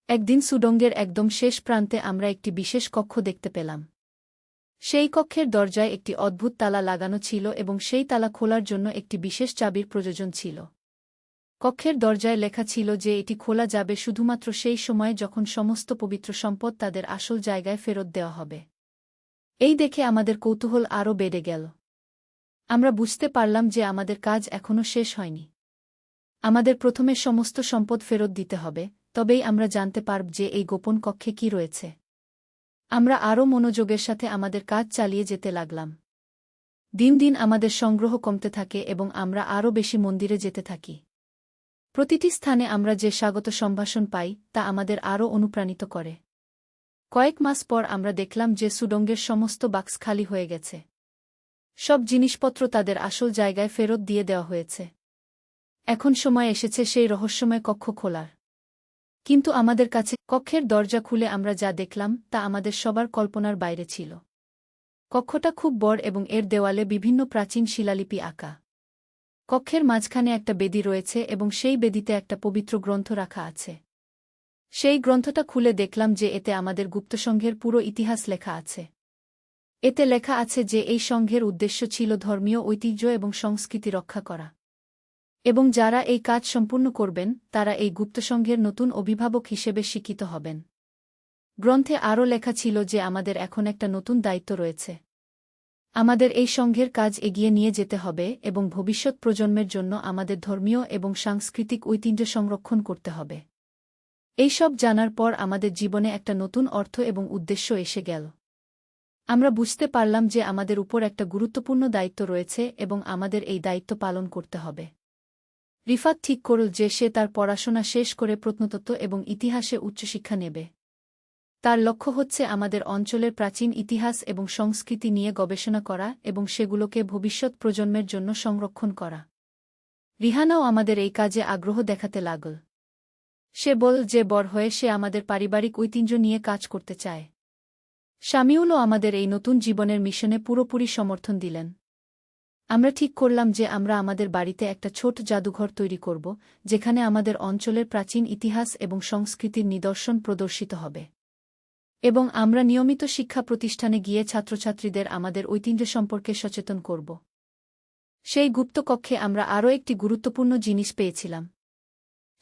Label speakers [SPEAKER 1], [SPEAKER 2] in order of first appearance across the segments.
[SPEAKER 1] একদিন সুডঙ্গের একদম শেষ প্রান্তে আমরা একটি বিশেষ কক্ষ দেখতে পেলাম। সেই কক্ষের দরজায় একটি অদ্ভুত তালা লাগানো ছিল এবং সেই তালা খোলার জন্য একটি বিশেষ চাবির প্রয়োজন ছিল। কক্ষের দরজায় লেখা ছিল যে এটি খোলা যাবে শুধুমাত্র সেই সময়ে যখন সমস্ত পবিত্র সম্পদ তাদের আসল জায়গায় ফেরত দেওয়া হবে। এই দেখে আমাদের কৌতূহল আরও বেড়ে গেল। আমরা বুঝতে পারলাম যে আমাদের কাজ এখনও শেষ হয়নি। আমাদের প্রথমে সমস্ত সম্পদ ফেরত দিতে হবে, তবেই আমরা জানতে পারব যে এই গোপন কক্ষে কি রয়েছে। আমরা আরও মনোযোগের সাথে আমাদের কাজ চালিয়ে যেতে লাগলাম। দিন দিন আমাদের সংগ্রহ কমতে থাকে এবং আমরা আরও বেশি মন্দিরে যেতে থাকি। প্রতিটি স্থানে আমরা যে স্বাগত সম্ভাষণ পাই তা আমাদের আরও অনুপ্রাণিত করে। কয়েক মাস পর আমরা দেখলাম যে সুডঙ্গের সমস্ত বাক্স খালি হয়ে গেছে। সব জিনিসপত্র তাদের আসল জায়গায় ফেরত দিয়ে দেওয়া হয়েছে। এখন সময় এসেছে সেই রহস্যময় কক্ষ খোলার। কিন্তু আমাদের কাছে কক্ষের দরজা খুলে আমরা যা দেখলাম তা আমাদের সবার কল্পনার বাইরে ছিল। কক্ষটা খুব বড় এবং এর দেওয়ালে বিভিন্ন প্রাচীন শিলালিপি আঁকা। কক্ষের মাঝখানে একটা বেদি রয়েছে এবং সেই বেদিতে একটা পবিত্র গ্রন্থ রাখা আছে। সেই গ্রন্থটা খুলে দেখলাম যে এতে আমাদের গুপ্তসংঘের পুরো ইতিহাস লেখা আছে। এতে লেখা আছে যে এই সংঘের উদ্দেশ্য ছিল ধর্মীয় ঐতিহ্য এবং সংস্কৃতি রক্ষা করা, এবং যারা এই কাজ সম্পূর্ণ করবেন তারা এই গুপ্তসংঘের নতুন অভিভাবক হিসেবে স্বীকৃত হবেন। গ্রন্থে আরও লেখা ছিল যে আমাদের এখন একটা নতুন দায়িত্ব রয়েছে। আমাদের এই সংঘের কাজ এগিয়ে নিয়ে যেতে হবে এবং ভবিষ্যৎ প্রজন্মের জন্য আমাদের ধর্মীয় এবং সাংস্কৃতিক ঐতিহ্য সংরক্ষণ করতে হবে। এই সব জানার পর আমাদের জীবনে একটা নতুন অর্থ এবং উদ্দেশ্য এসে গেল। আমরা বুঝতে পারলাম যে আমাদের উপর একটা গুরুত্বপূর্ণ দায়িত্ব রয়েছে এবং আমাদের এই দায়িত্ব পালন করতে হবে। রিফাত ঠিক করল যে সে তার পড়াশোনা শেষ করে প্রত্নতত্ত্ব এবং ইতিহাসে উচ্চশিক্ষা নেবে। তার লক্ষ্য হচ্ছে আমাদের অঞ্চলের প্রাচীন ইতিহাস এবং সংস্কৃতি নিয়ে গবেষণা করা এবং সেগুলোকে ভবিষ্যৎ প্রজন্মের জন্য সংরক্ষণ করা। রিহানাও আমাদের এই কাজে আগ্রহ দেখাতে লাগল। সে বল যে বড় হয়ে সে আমাদের পারিবারিক ঐতিহ্য নিয়ে কাজ করতে চায়। শামিউলও আমাদের এই নতুন জীবনের মিশনে পুরোপুরি সমর্থন দিলেন। আমরা ঠিক করলাম যে আমরা আমাদের বাড়িতে একটা ছোট জাদুঘর তৈরি করব, যেখানে আমাদের অঞ্চলের প্রাচীন ইতিহাস এবং সংস্কৃতির নিদর্শন প্রদর্শিত হবে। এবং আমরা নিয়মিত শিক্ষা প্রতিষ্ঠানে গিয়ে ছাত্রছাত্রীদের আমাদের ঐতিহ্য সম্পর্কে সচেতন করব। সেই গুপ্ত কক্ষে আমরা আরও একটি গুরুত্বপূর্ণ জিনিস পেয়েছিলাম।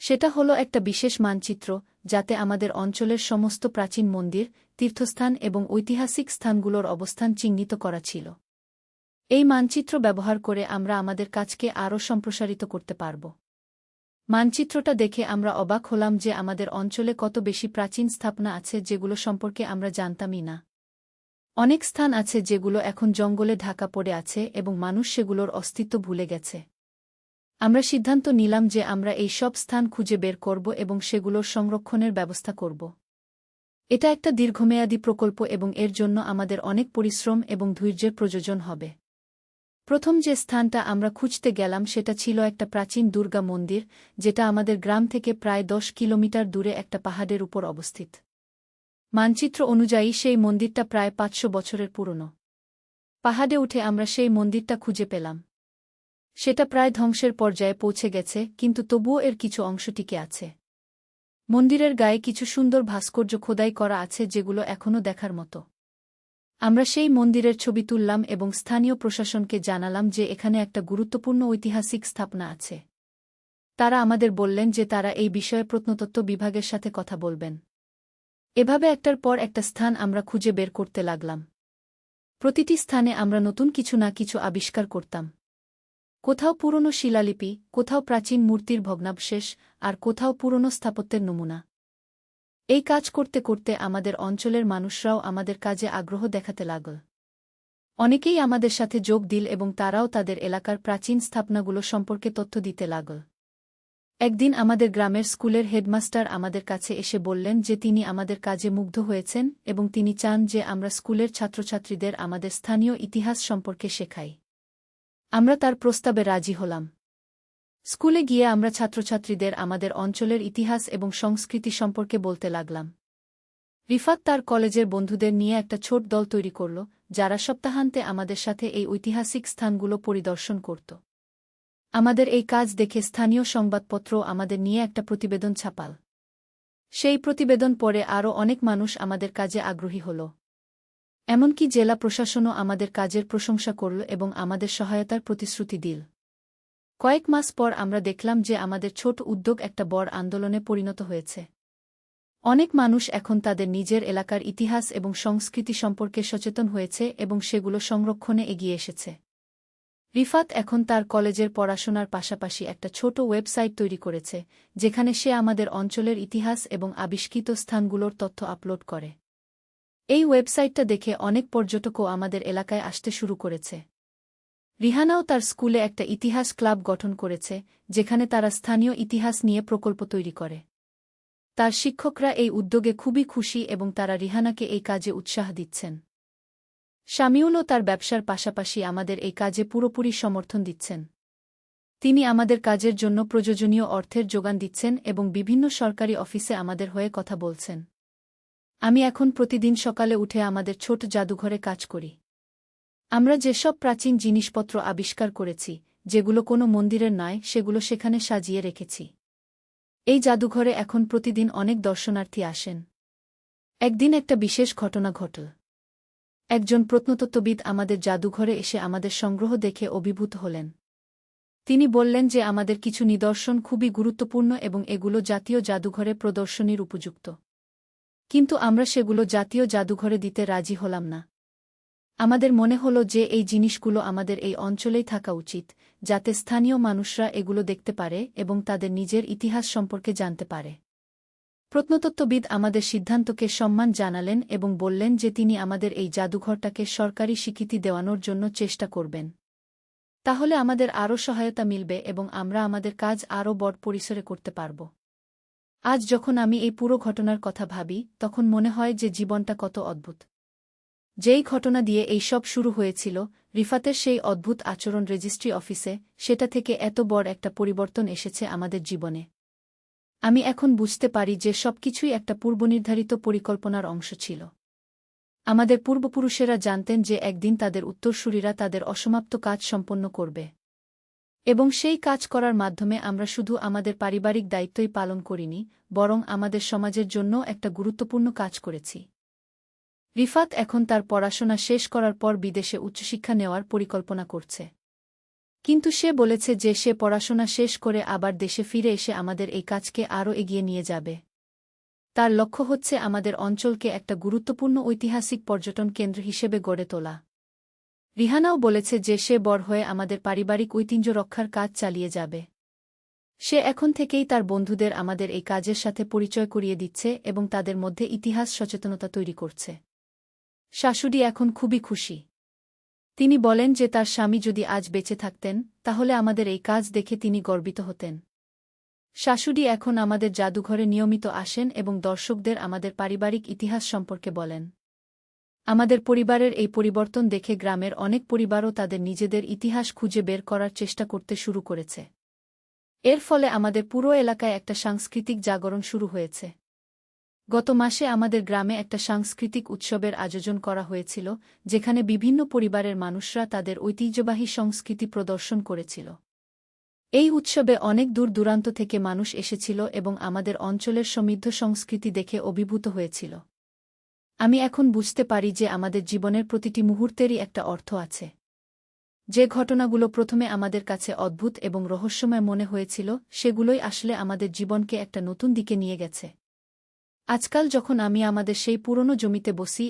[SPEAKER 1] সেটা হলো একটা বিশেষ মানচিত্র, যাতে আমাদের অঞ্চলের সমস্ত প্রাচীন মন্দির, তীর্থস্থান এবং ঐতিহাসিক স্থানগুলোর অবস্থান চিহ্নিত করা ছিল। এই মানচিত্র ব্যবহার করে আমরা আমাদের কাজকে আরও সম্প্রসারিত করতে পারব। মানচিত্রটা দেখে আমরা অবাক হলাম যে আমাদের অঞ্চলে কত বেশি প্রাচীন স্থাপনা আছে যেগুলো সম্পর্কে আমরা জানতামই না। অনেক স্থান আছে যেগুলো এখন জঙ্গলে ঢাকা পড়ে আছে এবং মানুষ সেগুলোর অস্তিত্ব ভুলে গেছে। আমরা সিদ্ধান্ত নিলাম যে আমরা এই সব স্থান খুঁজে বের করব এবং সেগুলোর সংরক্ষণের ব্যবস্থা করব। এটা একটা দীর্ঘমেয়াদী প্রকল্প এবং এর জন্য আমাদের অনেক পরিশ্রম এবং ধৈর্যের প্রয়োজন হবে। প্রথম যে স্থানটা আমরা খুঁজতে গেলাম সেটা ছিল একটা প্রাচীন দুর্গা মন্দির, যেটা আমাদের গ্রাম থেকে প্রায় 10 কিলোমিটার দূরে একটা পাহাড়ের উপর অবস্থিত। মানচিত্র অনুযায়ী সেই মন্দিরটা প্রায় 500 বছরের পুরনো। পাহাড়ে উঠে আমরা সেই মন্দিরটা খুঁজে পেলাম। সেটা প্রায় ধ্বংসের পর্যায়ে পৌঁছে গেছে, কিন্তু তবুও এর কিছু অংশ টিকে আছে। মন্দিরের গায়ে কিছু সুন্দর ভাস্কর্য খোদাই করা আছে যেগুলো এখনও দেখার মতো। আমরা সেই মন্দিরের ছবি তুললাম এবং স্থানীয় প্রশাসনকে জানালাম যে এখানে একটা গুরুত্বপূর্ণ ঐতিহাসিক স্থাপনা আছে। তারা আমাদের বললেন যে তারা এই বিষয়ে প্রত্নতত্ত্ব বিভাগের সাথে কথা বলবেন। এভাবে একটার পর একটা স্থান আমরা খুঁজে বের করতে লাগলাম। প্রতিটি স্থানে আমরা নতুন কিছু না কিছু আবিষ্কার করতাম। কোথাও পুরনো শিলালিপি, কোথাও প্রাচীন মূর্তির ভগ্নাবশেষ, আর কোথাও পুরনো স্থাপত্যের নমুনা। এই কাজ করতে করতে আমাদের অঞ্চলের মানুষরাও আমাদের কাজে আগ্রহ দেখাতে লাগল। অনেকেই আমাদের সাথে যোগ দিল এবং তারাও তাদের এলাকার প্রাচীন স্থাপনাগুলো সম্পর্কে তথ্য দিতে লাগল। একদিন আমাদের গ্রামের স্কুলের হেডমাস্টার আমাদের কাছে এসে বললেন যে তিনি আমাদের কাজে মুগ্ধ হয়েছেন এবং তিনি চান যে আমরা স্কুলের ছাত্রছাত্রীদের আমাদের স্থানীয় ইতিহাস সম্পর্কে শেখাই। আমরা তার প্রস্তাবে রাজি হলাম। স্কুলে গিয়ে আমরা ছাত্রছাত্রীদের আমাদের অঞ্চলের ইতিহাস এবং সংস্কৃতি সম্পর্কে বলতে লাগলাম। রিফাত তার কলেজের বন্ধুদের নিয়ে একটা ছোট দল তৈরি করল, যারা সপ্তাহান্তে আমাদের সাথে এই ঐতিহাসিক স্থানগুলো পরিদর্শন করত। আমাদের এই কাজ দেখে স্থানীয় সংবাদপত্র আমাদের নিয়ে একটা প্রতিবেদন ছাপাল। সেই প্রতিবেদন পড়ে আরও অনেক মানুষ আমাদের কাজে আগ্রহী হল। এমনকি জেলা প্রশাসনও আমাদের কাজের প্রশংসা করল এবং আমাদের সহায়তার প্রতিশ্রুতি দিল। কয়েক মাস পর আমরা দেখলাম যে আমাদের ছোট উদ্যোগ একটা বড় আন্দোলনে পরিণত হয়েছে। অনেক মানুষ এখন তাদের নিজের এলাকার ইতিহাস এবং সংস্কৃতি সম্পর্কে সচেতন হয়েছে এবং সেগুলো সংরক্ষণে এগিয়ে এসেছে। রিফাত এখন তার কলেজের পড়াশোনার পাশাপাশি একটা ছোট ওয়েবসাইট তৈরি করেছে, যেখানে সে আমাদের অঞ্চলের ইতিহাস এবং আবিষ্কৃত স্থানগুলোর তথ্য আপলোড করে। এই ওয়েবসাইটটা দেখে অনেক পর্যটকও আমাদের এলাকায় আসতে শুরু করেছে। রিহানাও তার স্কুলে একটা ইতিহাস ক্লাব গঠন করেছে, যেখানে তারা স্থানীয় ইতিহাস নিয়ে প্রকল্প তৈরি করে। তার শিক্ষকরা এই উদ্যোগে খুবই খুশি এবং তারা রিহানাকে এই কাজে উৎসাহ দিচ্ছেন। শামিউলও তার ব্যবসার পাশাপাশি আমাদের এই কাজে পুরোপুরি সমর্থন দিচ্ছেন। তিনি আমাদের কাজের জন্য প্রয়োজনীয় অর্থের যোগান দিচ্ছেন এবং বিভিন্ন সরকারি অফিসে আমাদের হয়ে কথা বলছেন। আমি এখন প্রতিদিন সকালে উঠে আমাদের ছোট জাদুঘরে কাজ করি। আমরা যেসব প্রাচীন জিনিসপত্র আবিষ্কার করেছি, যেগুলো কোনো মন্দিরের নয়, সেগুলো সেখানে সাজিয়ে রেখেছি। এই জাদুঘরে এখন প্রতিদিন অনেক দর্শনার্থী আসেন। একদিন একটা বিশেষ ঘটনা ঘটল। একজন প্রত্নতত্ত্ববিদ আমাদের জাদুঘরে এসে আমাদের সংগ্রহ দেখে অভিভূত হলেন। তিনি বললেন যে আমাদের কিছু নিদর্শন খুবই গুরুত্বপূর্ণ এবং এগুলো জাতীয় জাদুঘরে প্রদর্শনীর উপযুক্ত। কিন্তু আমরা সেগুলো জাতীয় জাদুঘরে দিতে রাজি হলাম না। আমাদের মনে হল যে এই জিনিসগুলো আমাদের এই অঞ্চলেই থাকা উচিত, যাতে স্থানীয় মানুষরা এগুলো দেখতে পারে এবং তাদের নিজের ইতিহাস সম্পর্কে জানতে পারে। প্রত্নতত্ত্ববিদ আমাদের সিদ্ধান্তকে সম্মান জানালেন এবং বললেন যে তিনি আমাদের এই জাদুঘরটাকে সরকারি স্বীকৃতি দেওয়ানোর জন্য চেষ্টা করবেন। তাহলে আমাদের আরও সহায়তা মিলবে এবং আমরা আমাদের কাজ আরও বড় পরিসরে করতে পারব। আজ যখন আমি এই পুরো ঘটনার কথা ভাবি, তখন মনে হয় যে জীবনটা কত অদ্ভুত। যেই ঘটনা দিয়ে এই সব শুরু হয়েছিল, রিফাতের সেই অদ্ভুত আচরণ রেজিস্ট্রি অফিসে, সেটা থেকে এত বড় একটা পরিবর্তন এসেছে আমাদের জীবনে। আমি এখন বুঝতে পারি যে সবকিছুই একটা পূর্বনির্ধারিত পরিকল্পনার অংশ ছিল। আমাদের পূর্বপুরুষেরা জানতেন যে একদিন তাদের উত্তরসূরিরা তাদের অসমাপ্ত কাজ সম্পন্ন করবে। এবং সেই কাজ করার মাধ্যমে আমরা শুধু আমাদের পারিবারিক দায়িত্বই পালন করিনি, বরং আমাদের সমাজের জন্য একটা গুরুত্বপূর্ণ কাজ করেছি। রিফাত এখন তার পড়াশোনা শেষ করার পর বিদেশে উচ্চশিক্ষা নেওয়ার পরিকল্পনা করছে। কিন্তু সে বলেছে যে সে পড়াশোনা শেষ করে আবার দেশে ফিরে এসে আমাদের এই কাজকে আরও এগিয়ে নিয়ে যাবে। তার লক্ষ্য হচ্ছে আমাদের অঞ্চলকে একটা গুরুত্বপূর্ণ ঐতিহাসিক পর্যটন কেন্দ্র হিসেবে গড়ে তোলা। রিহানাও বলেছে যে সে বড় হয়ে আমাদের পারিবারিক ঐতিহ্য রক্ষার কাজ চালিয়ে যাবে। সে এখন থেকেই তার বন্ধুদের আমাদের এই কাজের সাথে পরিচয় করিয়ে দিচ্ছে এবং তাদের মধ্যে ইতিহাস সচেতনতা তৈরি করছে। শাশুড়ি এখন খুবই খুশি। তিনি বলেন যে তার স্বামী যদি আজ বেঁচে থাকতেন, তাহলে আমাদের এই কাজ দেখে তিনি গর্বিত হতেন। শাশুড়ি এখন আমাদের জাদুঘরে নিয়মিত আসেন এবং দর্শকদের আমাদের পারিবারিক ইতিহাস সম্পর্কে বলেন। আমাদের পরিবারের এই পরিবর্তন দেখে গ্রামের অনেক পরিবারও তাদের নিজেদের ইতিহাস খুঁজে বের করার চেষ্টা করতে শুরু করেছে। এর ফলে আমাদের পুরো এলাকায় একটা সাংস্কৃতিক জাগরণ শুরু হয়েছে। গত মাসে আমাদের গ্রামে একটা সাংস্কৃতিক উৎসবের আয়োজন করা হয়েছিল, যেখানে বিভিন্ন পরিবারের মানুষরা তাদের ঐতিহ্যবাহী সংস্কৃতি প্রদর্শন করেছিল। এই উৎসবে অনেক দূর দূরান্ত থেকে মানুষ এসেছিল এবং আমাদের অঞ্চলের সমৃদ্ধ সংস্কৃতি দেখে অভিভূত হয়েছিল। আমি এখন বুঝতে পারি যে আমাদের জীবনের প্রতিটি মুহূর্তেরই একটা অর্থ আছে। যে ঘটনাগুলো প্রথমে আমাদের কাছে অদ্ভুত এবং রহস্যময় মনে হয়েছিল, সেগুলোই আসলে আমাদের জীবনকে একটা নতুন দিকে নিয়ে গেছে। আজকাল যখন আমি আমাদের সেই পুরনো জমিতে বসি